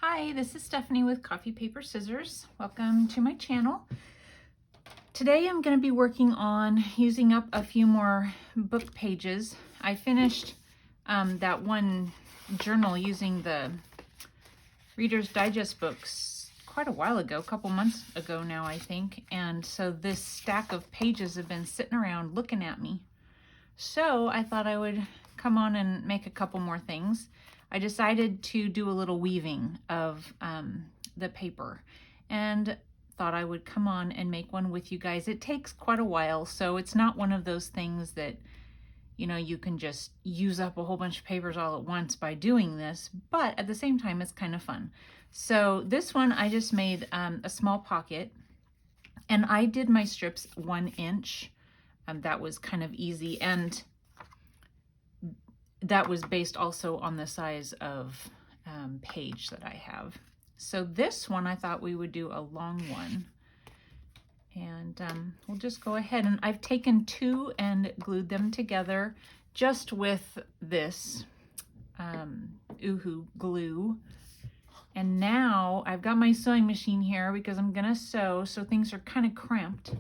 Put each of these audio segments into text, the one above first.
Hi, this is Stephanie with Coffee Paper Scissors. Welcome to my channel. Today I'm going to be working on using up a few more book pages. I finished that one journal using the Reader's Digest books quite a while ago, a couple months ago now I think, and so this stack of pages have been sitting around looking at me. So I thought I would come on and make a couple more things. I decided to do a little weaving of the paper and thought I would come on and make one with you guys. It takes quite a while, so it's not one of those things that, you know, you can just use up a whole bunch of papers all at once by doing this, but at the same time it's kind of fun. So this one I just made a small pocket, and I did my strips 1 inch. That was kind of easy, and that was based also on the size of page that I have. So this one I thought we would do a long one, and we'll just go ahead, and I've taken 2 and glued them together just with this Oohoo glue. And now I've got my sewing machine here because I'm gonna sew, so things are kind of cramped.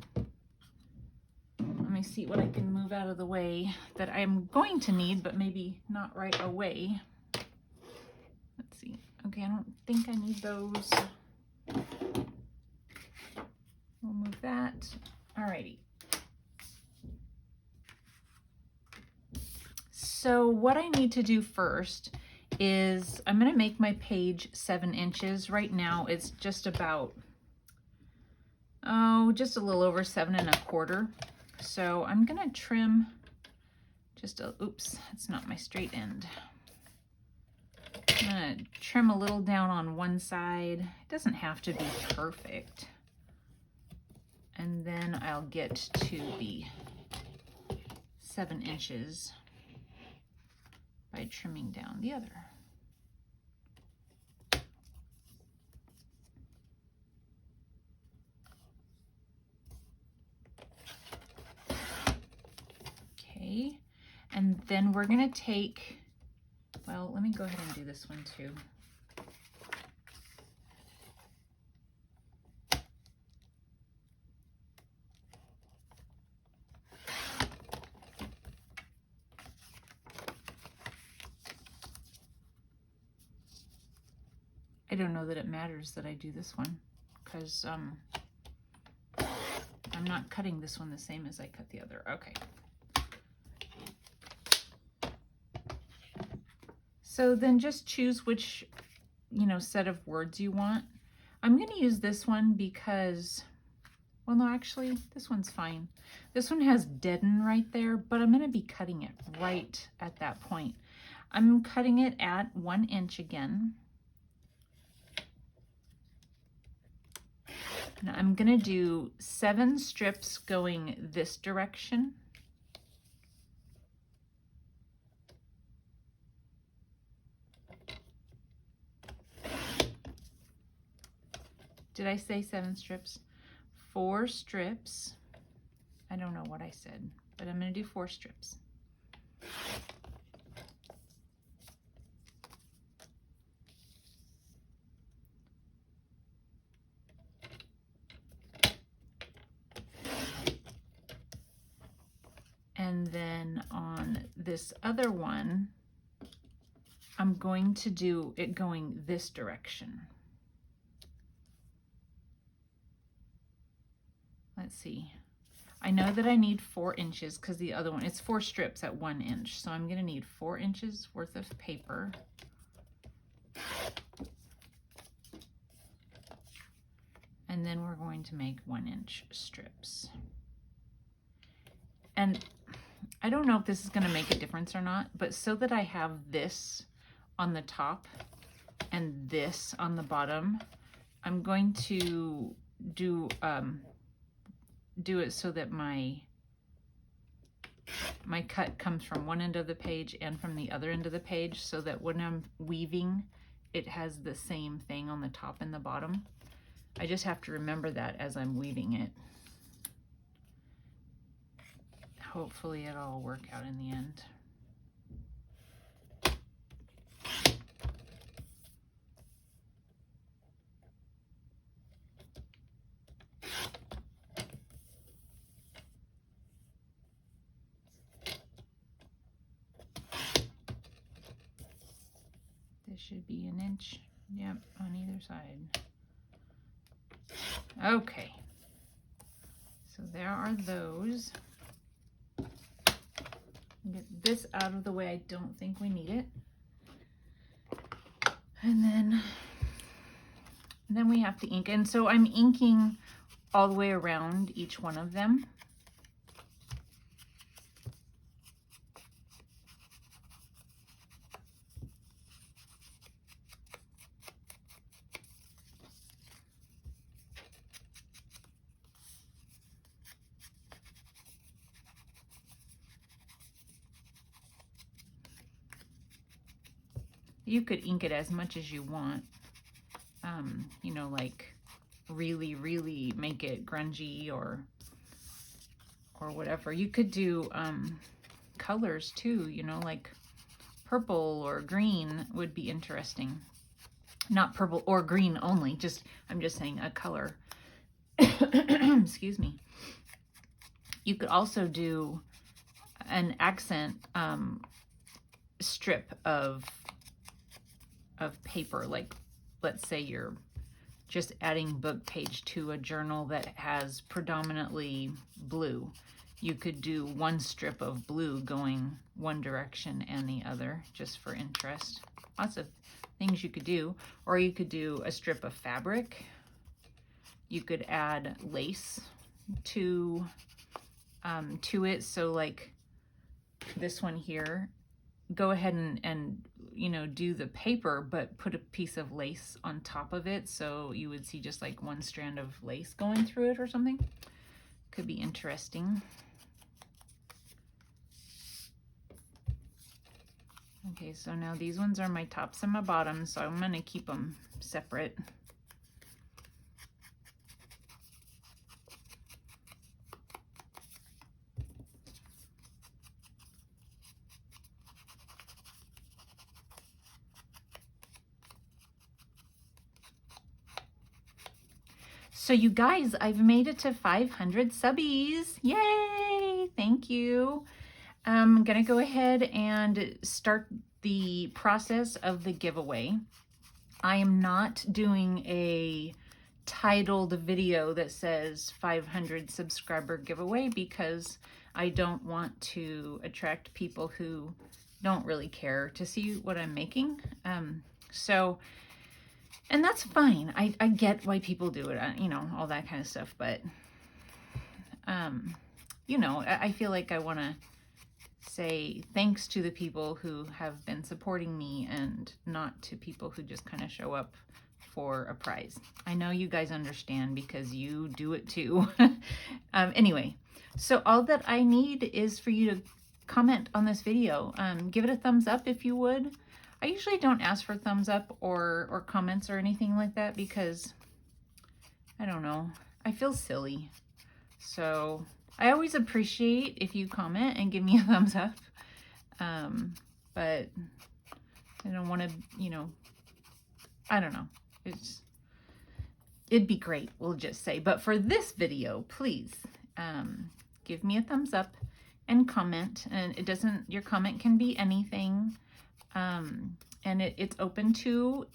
Let me see what I can move out of the way that I'm going to need, but maybe not right away. Let's see. Okay, I don't think I need those. We'll move that. Alrighty. So what I need to do first is I'm going to make my page 7 inches. Right now it's just about, just a little over 7 1/4. So I'm gonna trim just a, oops, that's not my straight end. I'm gonna trim a little down on one side. It doesn't have to be perfect. And then I'll get to the 7 inches by trimming down the other. Okay, and then we're gonna take, well, let me go ahead and do this one too. I don't know that it matters that I do this one because I'm not cutting this one the same as I cut the other. Okay. So then just choose which, set of words you want. I'm going to use this one because, well, no, actually, this one's fine. This one has deaden right there, but I'm going to be cutting it right at that point. I'm cutting it at 1 inch again. Now I'm going to do 7 strips going this direction. Did I say 7 strips? 4 strips. I don't know what I said, but I'm going to do 4 strips. And then on this other one, I'm going to do it going this direction. Let's see. I know that I need 4 inches because the other one, it's 4 strips at 1 inch. So I'm going to need 4 inches worth of paper. And then we're going to make 1 inch strips. And I don't know if this is going to make a difference or not, but so that I have this on the top and this on the bottom, I'm going to do it so that my cut comes from one end of the page and from the other end of the page, so that when I'm weaving, it has the same thing on the top and the bottom. I just have to remember that as I'm weaving it. Hopefully it'll all work out in the end. should be an inch, yep, on either side. Okay, so there are those. Get this out of the way. I don't think we need it. And then we have to ink. And so I'm inking all the way around each one of them. You could ink it as much as you want, you know, like really, really make it grungy or whatever. You could do colors too, you know, like purple or green would be interesting. Not purple or green only, just, I'm just saying a color. Excuse me. You could also do an accent strip of paper, like let's say you're just adding book page to a journal that has predominantly blue. You could do one strip of blue going one direction and the other, just for interest. Lots of things you could do. Or you could do a strip of fabric. You could add lace to it. So like this one here, go ahead and you know, do the paper, but put a piece of lace on top of it, so you would see just like one strand of lace going through it or something. Could be interesting. Okay, so now these ones are my tops and my bottoms, so I'm gonna keep them separate. So you guys, I've made it to 500 subbies. Yay! Thank you. I'm gonna go ahead and start the process of the giveaway. I am not doing a titled video that says 500 subscriber giveaway because I don't want to attract people who don't really care to see what I'm making. And that's fine. I get why people do it, you know, all that kind of stuff. But, you know, I feel like I want to say thanks to the people who have been supporting me and not to people who just kind of show up for a prize. I know you guys understand because you do it too. Anyway, so all that I need is for you to comment on this video. Give it a thumbs up if you would. I usually don't ask for thumbs up or comments or anything like that because, I don't know, I feel silly. So I always appreciate if you comment and give me a thumbs up. But I don't want to, you know, I don't know. It'd be great, we'll just say. But for this video, please give me a thumbs up and comment. And it doesn't, your comment can be anything. And it's open to,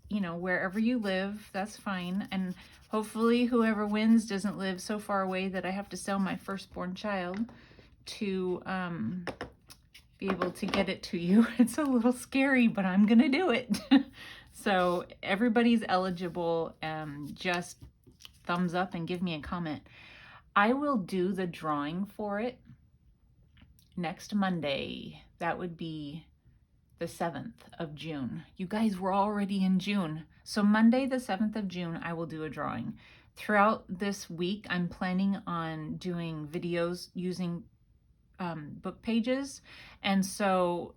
you know, wherever you live, that's fine. And hopefully whoever wins doesn't live so far away that I have to sell my firstborn child to be able to get it to you. It's a little scary, but I'm gonna do it. So everybody's eligible. Just thumbs up and give me a comment. I will do the drawing for it next Monday. That would be the 7th of June. You guys, we're already in June. So Monday, the 7th of June, I will do a drawing. Throughout this week, I'm planning on doing videos using book pages. And so,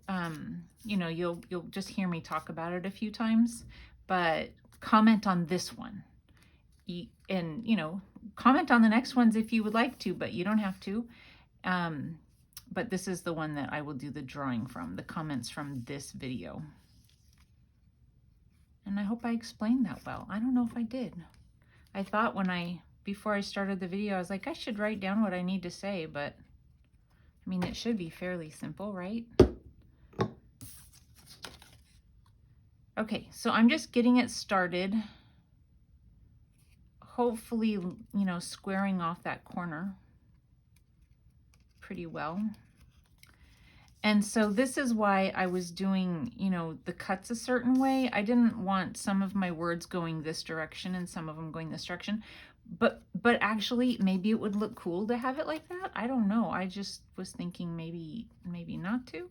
you know, you'll just hear me talk about it a few times, but comment on this one. And, you know, comment on the next ones if you would like to, but you don't have to. But this is the one that I will do the drawing from, the comments from this video. And I hope I explained that well. I don't know if I did. I thought before I started the video, I was like, I should write down what I need to say, but I mean, it should be fairly simple, right? Okay, so I'm just getting it started. Hopefully, you know, squaring off that corner pretty well. And so this is why I was doing, you know, the cuts a certain way. I didn't want some of my words going this direction and some of them going this direction. But actually, maybe it would look cool to have it like that. I don't know. I just was thinking maybe not to.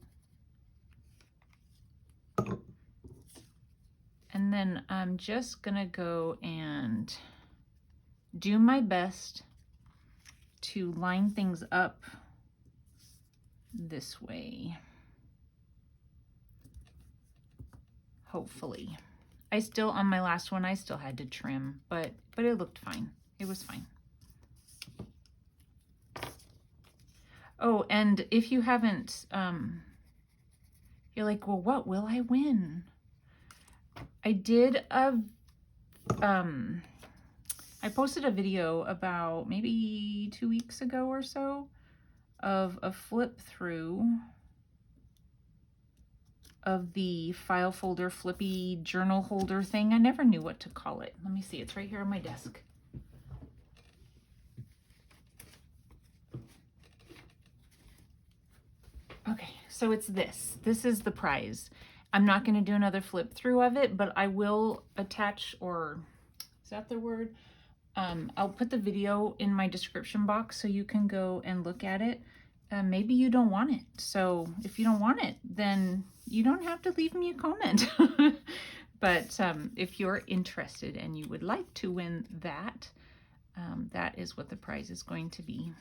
And then I'm just gonna go and do my best to line things up this way. Hopefully. I still, on my last one, I still had to trim, but it looked fine. It was fine. Oh, and if you haven't, you're like, well, what will I win? I did a, I posted a video about maybe 2 weeks ago or so of a flip through of the file folder flippy journal holder thing. I never knew what to call it. Let me see, it's right here on my desk. Okay, so it's this. This is the prize. I'm not going to do another flip through of it, but I will attach, or is that the word? I'll put the video in my description box so you can go and look at it. Maybe you don't want it. So if you don't want it, then you don't have to leave me a comment. But if you're interested and you would like to win that, that is what the prize is going to be.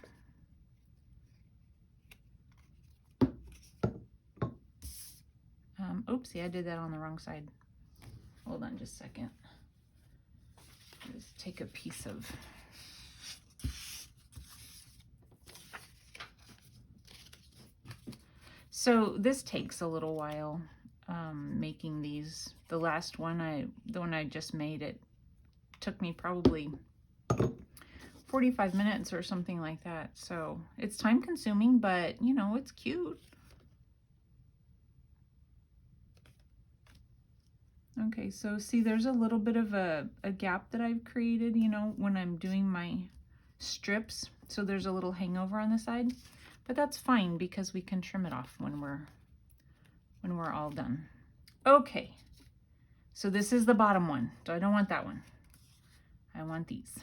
Oopsie, I did that on the wrong side. Hold on just a second. Just take a piece of... So this takes a little while, making these. The last one, the one I just made, it took me probably 45 minutes or something like that. So it's time consuming, but you know, it's cute. Okay, so see, there's a little bit of a gap that I've created, you know, when I'm doing my strips. So there's a little hangover on the side, but that's fine because we can trim it off when we're all done. Okay, so this is the bottom one. So I don't want that one. I want these.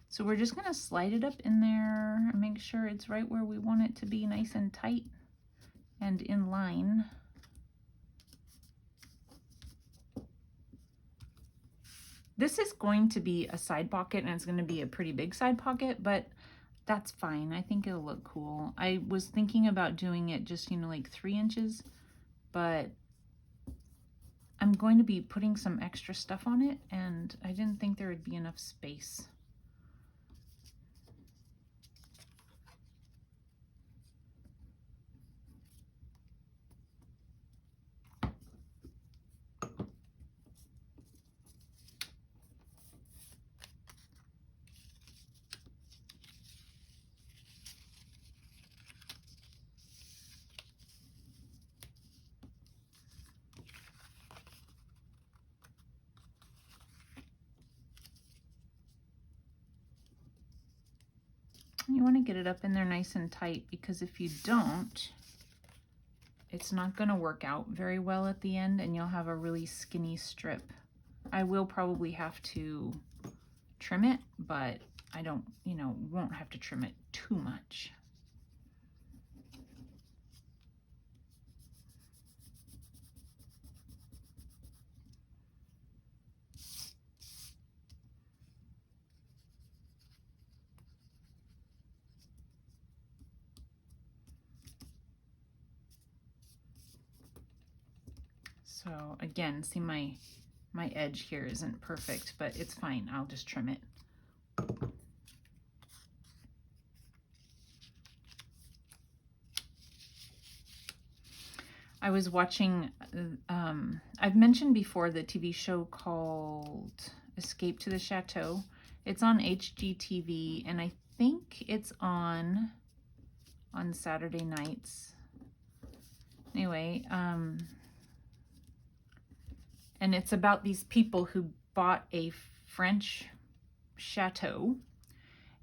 So we're just gonna slide it up in there and make sure it's right where we want it to be, nice and tight and in line. This is going to be a side pocket, and it's going to be a pretty big side pocket, but that's fine. I think it'll look cool. I was thinking about doing it just, you know, like 3 inches, but I'm going to be putting some extra stuff on it, and I didn't think there would be enough space. You want to get it up in there nice and tight, because if you don't, it's not going to work out very well at the end and you'll have a really skinny strip. I will probably have to trim it, but I don't, you know, won't have to trim it too much. So again, see, my edge here isn't perfect, but it's fine. I'll just trim it. I was watching, I've mentioned before the TV show called Escape to the Chateau. It's on HGTV, and I think it's on Saturday nights. Anyway, and it's about these people who bought a French chateau,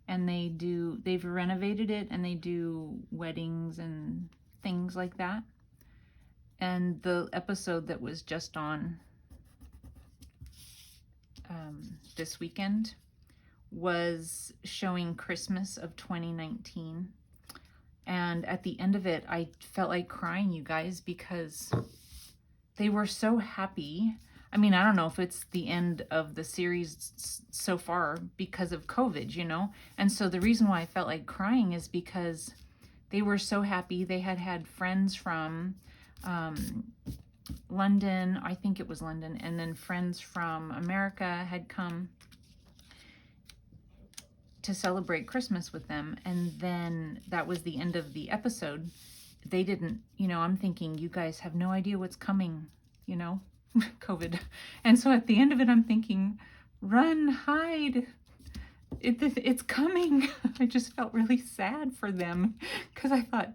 and they've renovated it, and they do weddings and things like that. And the episode that was just on this weekend was showing Christmas of 2019. And at the end of it, I felt like crying, you guys, because they were so happy. I mean, I don't know if it's the end of the series so far because of COVID, you know? And so the reason why I felt like crying is because they were so happy. They had friends from London, I think it was London, and then friends from America had come to celebrate Christmas with them. And then that was the end of the episode. They didn't, you know, I'm thinking, you guys have no idea what's coming, you know, COVID. And so at the end of it, I'm thinking, run, hide. It's coming. I just felt really sad for them because I thought,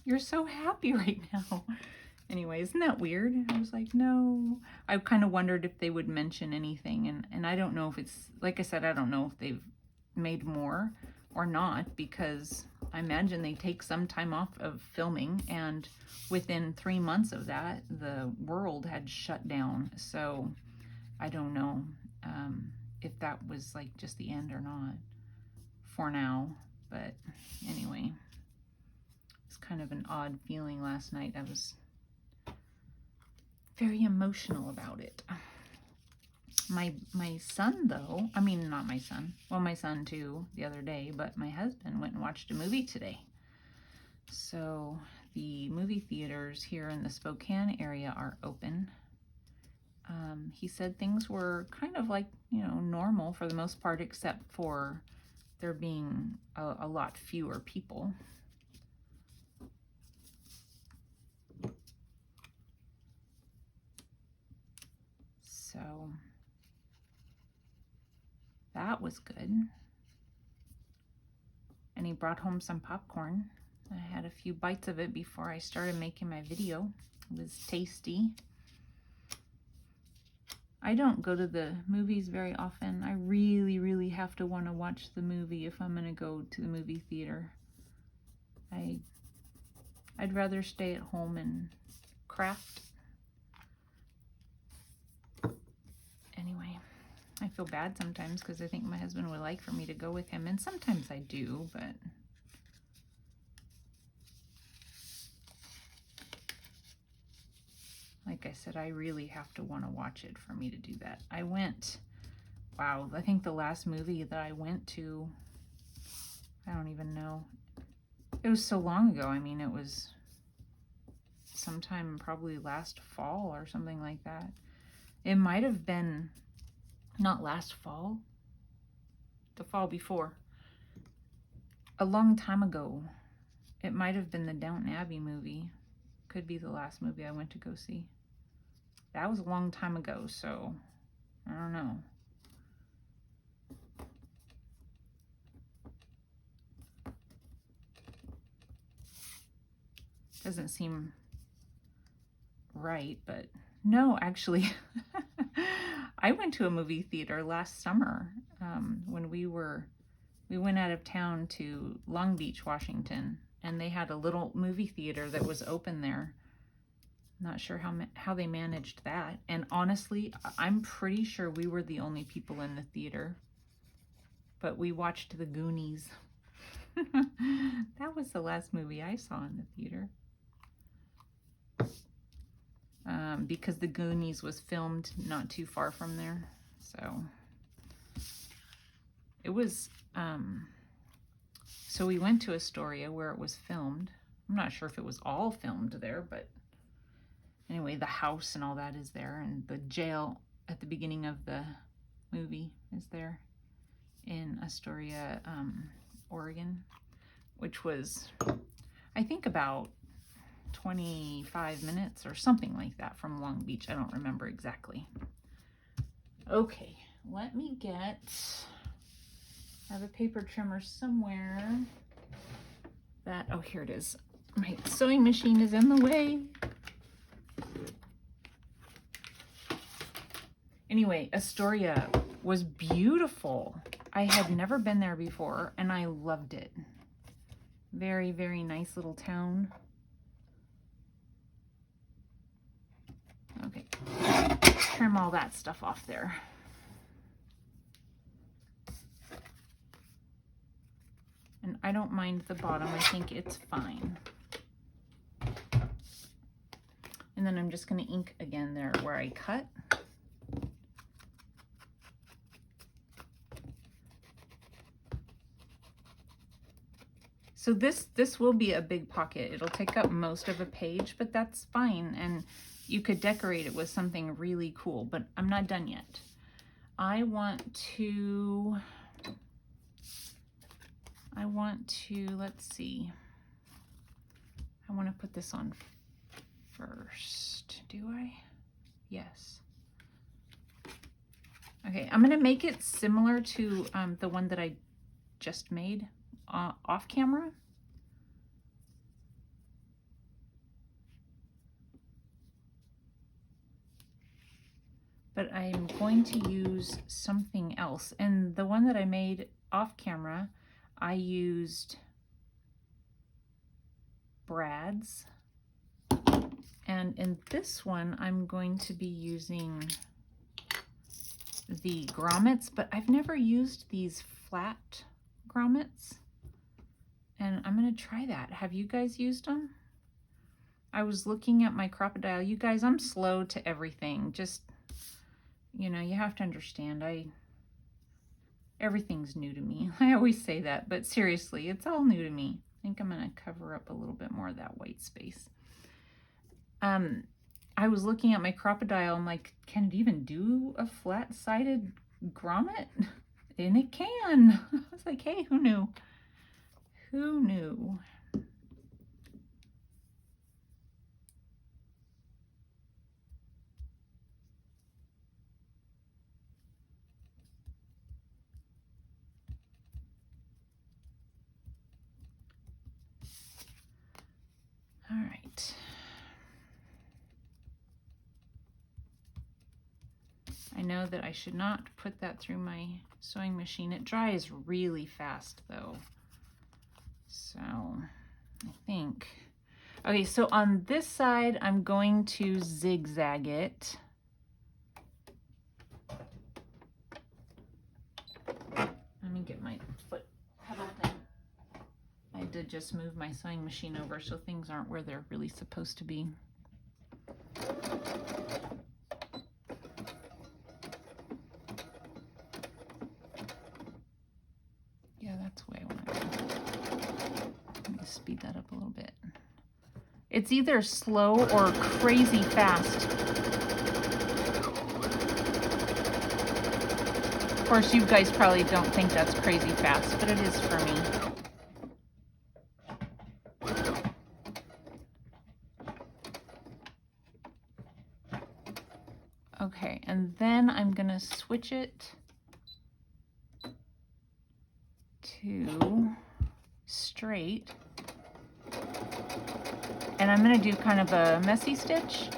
you're so happy right now. Anyway, isn't that weird? I was like, no. I kind of wondered if they would mention anything. And I don't know if it's, like I said, I don't know if they've made more or not, because I imagine they take some time off of filming, and within 3 months of that, the world had shut down. So I don't know if that was like just the end or not for now. But anyway, it's kind of an odd feeling last night. I was very emotional about it. My son, though, I mean, not my son, well, my son too the other day, but my husband went and watched a movie today. So the movie theaters here in the Spokane area are open. He said things were kind of like, you know, normal for the most part, except for there being a lot fewer people. So that was good. And he brought home some popcorn. I had a few bites of it before I started making my video. It was tasty. I don't go to the movies very often. I really, really have to want to watch the movie if I'm going to go to the movie theater. I'd rather stay at home and craft. Anyway, I feel bad sometimes because I think my husband would like for me to go with him, and sometimes I do, but like I said, I really have to want to watch it for me to do that. I went, wow, I think the last movie that I went to, I don't even know. It was so long ago. I mean, it was sometime probably last fall or something like that. It might have been not last fall, the fall before. A long time ago. It might have been the Downton Abbey movie. Could be the last movie I went to go see. That was a long time ago, so I don't know. Doesn't seem right, but no, actually, I went to a movie theater last summer when we went out of town to Long Beach, Washington, and they had a little movie theater that was open there. Not sure how they managed that. And honestly, I'm pretty sure we were the only people in the theater, but we watched The Goonies. That was the last movie I saw in the theater. Because The Goonies was filmed not too far from there. So it was, so we went to Astoria where it was filmed. I'm not sure if it was all filmed there, but anyway, the house and all that is there, and the jail at the beginning of the movie is there in Astoria, Oregon, which was, I think, about 25 minutes or something like that from Long Beach. I don't remember exactly. Okay, let me I have a paper trimmer somewhere that, oh, here it is. My sewing machine is in the way. Anyway, Astoria was beautiful. I had never been there before and I loved it. Very, very nice little town. Okay, trim all that stuff off there. And I don't mind the bottom, I think it's fine. And then I'm just gonna ink again there where I cut. So this will be a big pocket. It'll take up most of a page, but that's fine. And you could decorate it with something really cool, but I'm not done yet. I want to, let's see. I want to put this on first. Do I? Yes. Okay, I'm gonna make it similar to the one that I just made off camera. But I'm going to use something else. And the one that I made off camera, I used Brad's. And in this one, I'm going to be using the grommets, but I've never used these flat grommets. And I'm gonna try that. Have you guys used them? I was looking at my crocodile. You guys, I'm slow to everything. Just, you know, you have to understand, everything's new to me. I always say that, but seriously, it's all new to me. I think I'm gonna cover up a little bit more of that white space. I was looking at my crocodile. I'm like, can it even do a flat-sided grommet? And it can. I was like, hey, who knew? Who knew? All right. I know that I should not put that through my sewing machine. It dries really fast though. So I think, okay, so on this side, I'm going to zigzag it. Let me get my foot pedal thing. I did just move my sewing machine over so things aren't where they're really supposed to be. Yeah, that's the way I want to go. Let me speed that up a little bit. It's either slow or crazy fast. Of course, you guys probably don't think that's crazy fast, but it is for me. Okay, and then I'm gonna switch it to straight. And I'm gonna do kind of a messy stitch.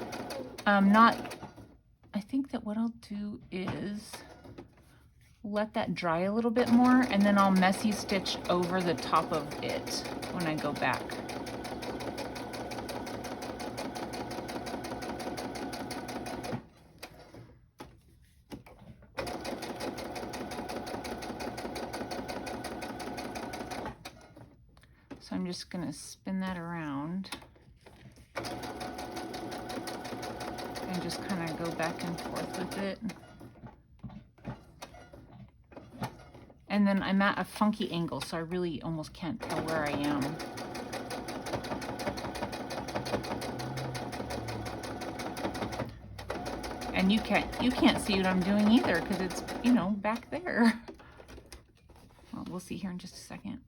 I think that what I'll do is let that dry a little bit more, and then I'll messy stitch over the top of it when I go back. So I'm just gonna spin that around and just kind of go back and forth with it. And then I'm at a funky angle, so I really almost can't tell where I am. And you can't see what I'm doing either because it's, you know, back there. Well, we'll see here in just a second.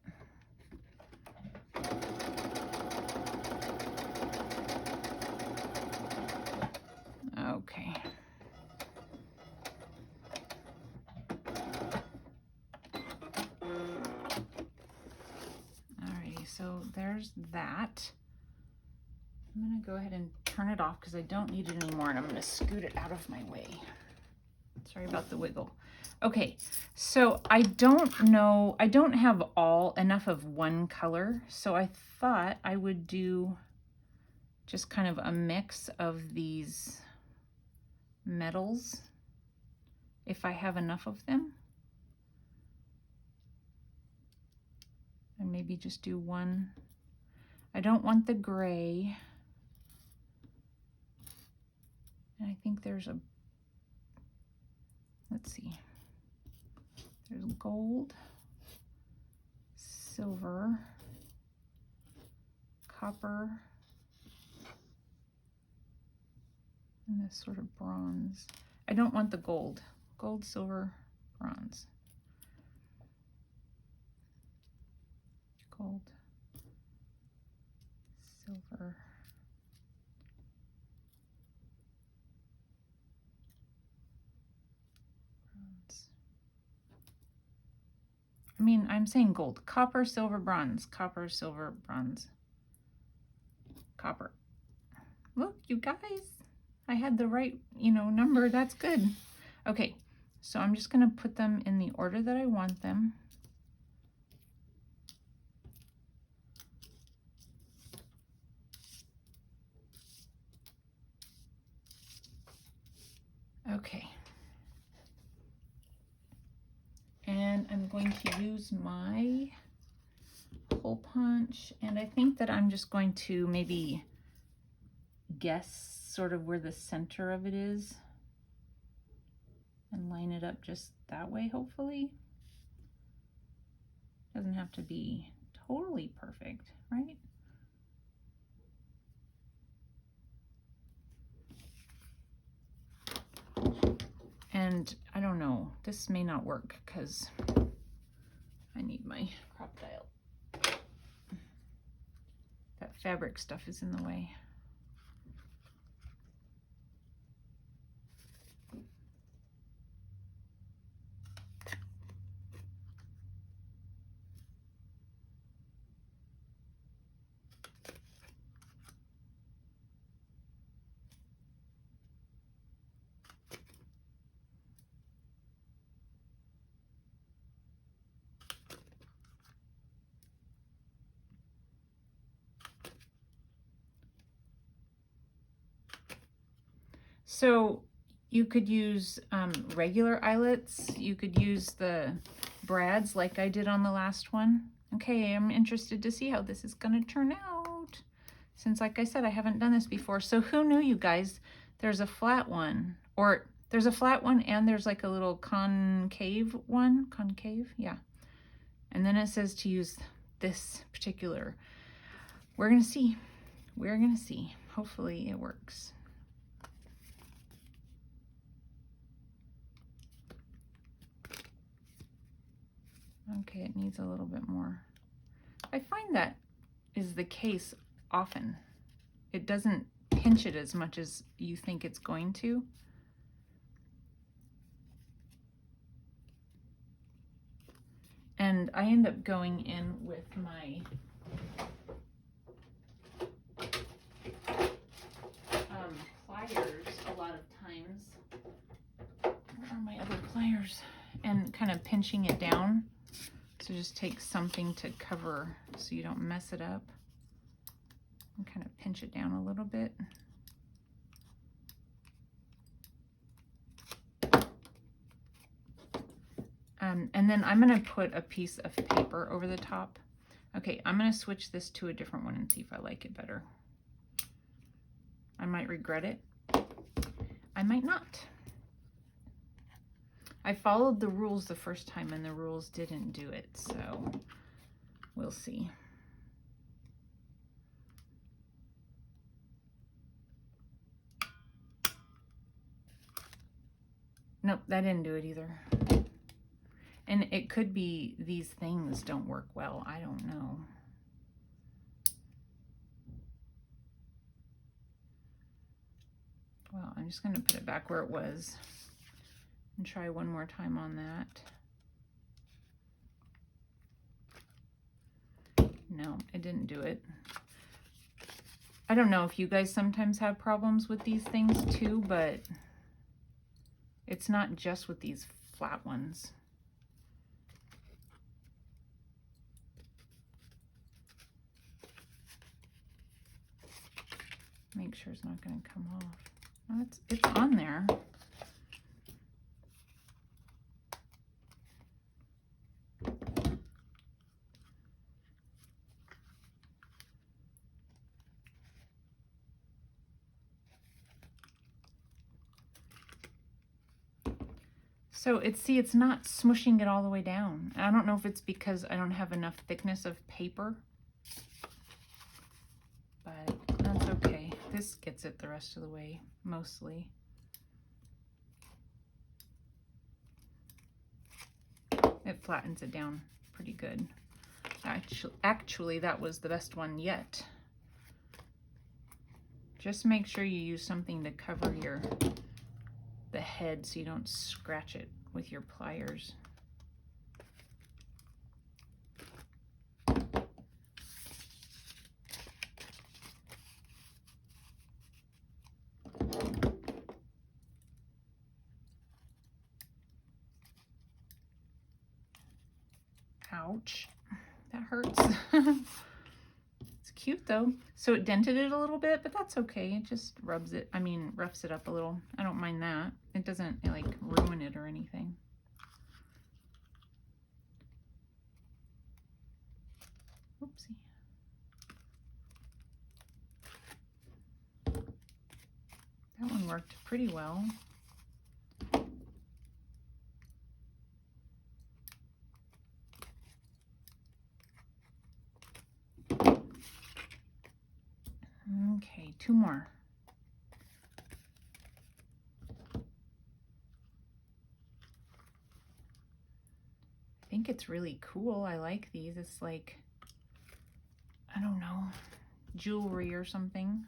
Okay. Alrighty, so there's that. I'm gonna go ahead and turn it off because I don't need it anymore, and I'm gonna scoot it out of my way. Sorry about the wiggle. Okay, so I don't know, I don't have enough of one color, so I thought I would do just kind of a mix of these metals if I have enough of them. And maybe just do one. I don't want the gray. And I think there's a, let's see, there's gold, silver, copper, and this sort of bronze. I don't want the gold. Gold, silver, bronze. Gold, silver, bronze. I mean, I'm saying gold. Copper, silver, bronze. Copper, silver, bronze. Copper. Look, you guys. I had the right, number. That's good. Okay, so I'm just going to put them in the order that I want them. Okay. And I'm going to use my hole punch, and I think that I'm just going to maybe guess sort of where the center of it is and line it up just that way, hopefully. Doesn't have to be totally perfect, right? And I don't know, this may not work because I need my crop dial. That fabric stuff is in the way. So you could use regular eyelets. You could use the brads like I did on the last one. Okay, I'm interested to see how this is going to turn out. Since, like I said, I haven't done this before. So who knew, you guys, there's a flat one. Or there's a flat one and there's like a little concave one. Concave, yeah. And then it says to use this particular. We're going to see. We're going to see. Hopefully it works. Okay, it needs a little bit more. I find that is the case often. It doesn't pinch it as much as you think it's going to. And I end up going in with my pliers a lot of times. Where are my other pliers? And kind of pinching it down. So just take something to cover so you don't mess it up. And kind of pinch it down a little bit. And then I'm going to put a piece of paper over the top. Okay, I'm going to switch this to a different one and see if I like it better. I might regret it. I might not. I followed the rules the first time and the rules didn't do it, so we'll see. Nope, that didn't do it either. And it could be these things don't work well. I don't know. Well, I'm just going to put it back where it was and try one more time on that. No, it didn't do it. I don't know if you guys sometimes have problems with these things too, but it's not just with these flat ones. Make sure it's not going to come off. Oh, it's on there. So it's not smushing it all the way down. I don't know if it's because I don't have enough thickness of paper, but that's okay. This gets it the rest of the way, mostly. It flattens it down pretty good. Actually, that was the best one yet. Just make sure you use something to cover the head so you don't scratch it with your pliers. Ouch, that hurts. It's cute though. So it dented it a little bit, but that's okay. It just roughs it up a little. I don't mind that. It doesn't like ruin it or anything. Oopsie. That one worked pretty well. Okay, 2 more. I think it's really cool. I like these. It's like, I don't know, jewelry or something.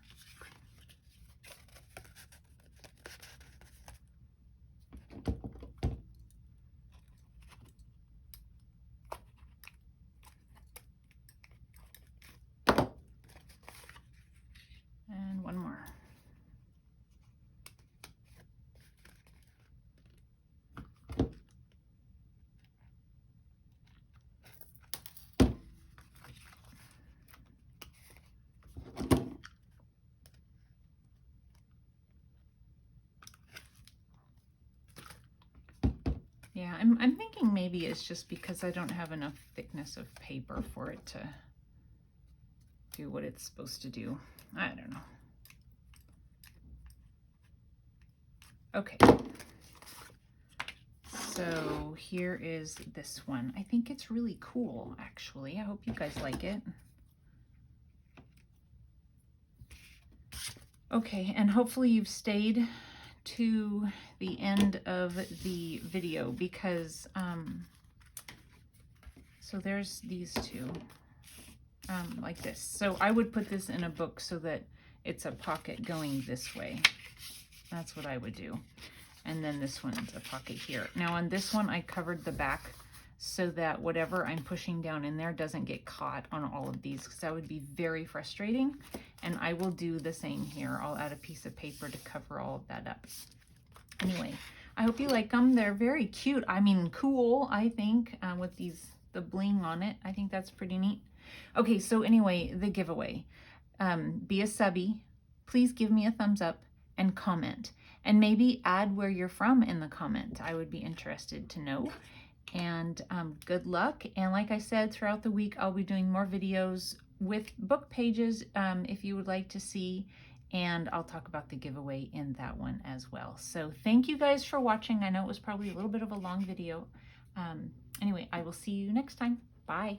And one more. Yeah, I'm thinking maybe it's just because I don't have enough thickness of paper for it to do what it's supposed to do. I don't know. Okay. So here is this one. I think it's really cool, actually. I hope you guys like it. Okay, and hopefully you've stayed to the end of the video because so there's these two like this. So I would put this in a book so that it's a pocket going this way. That's what I would do. And then this one's a pocket here. Now on this one I covered the back so that whatever I'm pushing down in there doesn't get caught on all of these, because that would be very frustrating. And I will do the same here. I'll add a piece of paper to cover all of that up. Anyway, I hope you like them. They're very cute. I mean, cool, I think, with the bling on it. I think that's pretty neat. Okay, so anyway, the giveaway. Be a subbie. Please give me a thumbs up and comment. And maybe add where you're from in the comment. I would be interested to know. And good luck. And like I said, throughout the week, I'll be doing more videos with book pages if you would like to see. And I'll talk about the giveaway in that one as well. So thank you guys for watching. I know it was probably a little bit of a long video. Anyway, I will see you next time. Bye.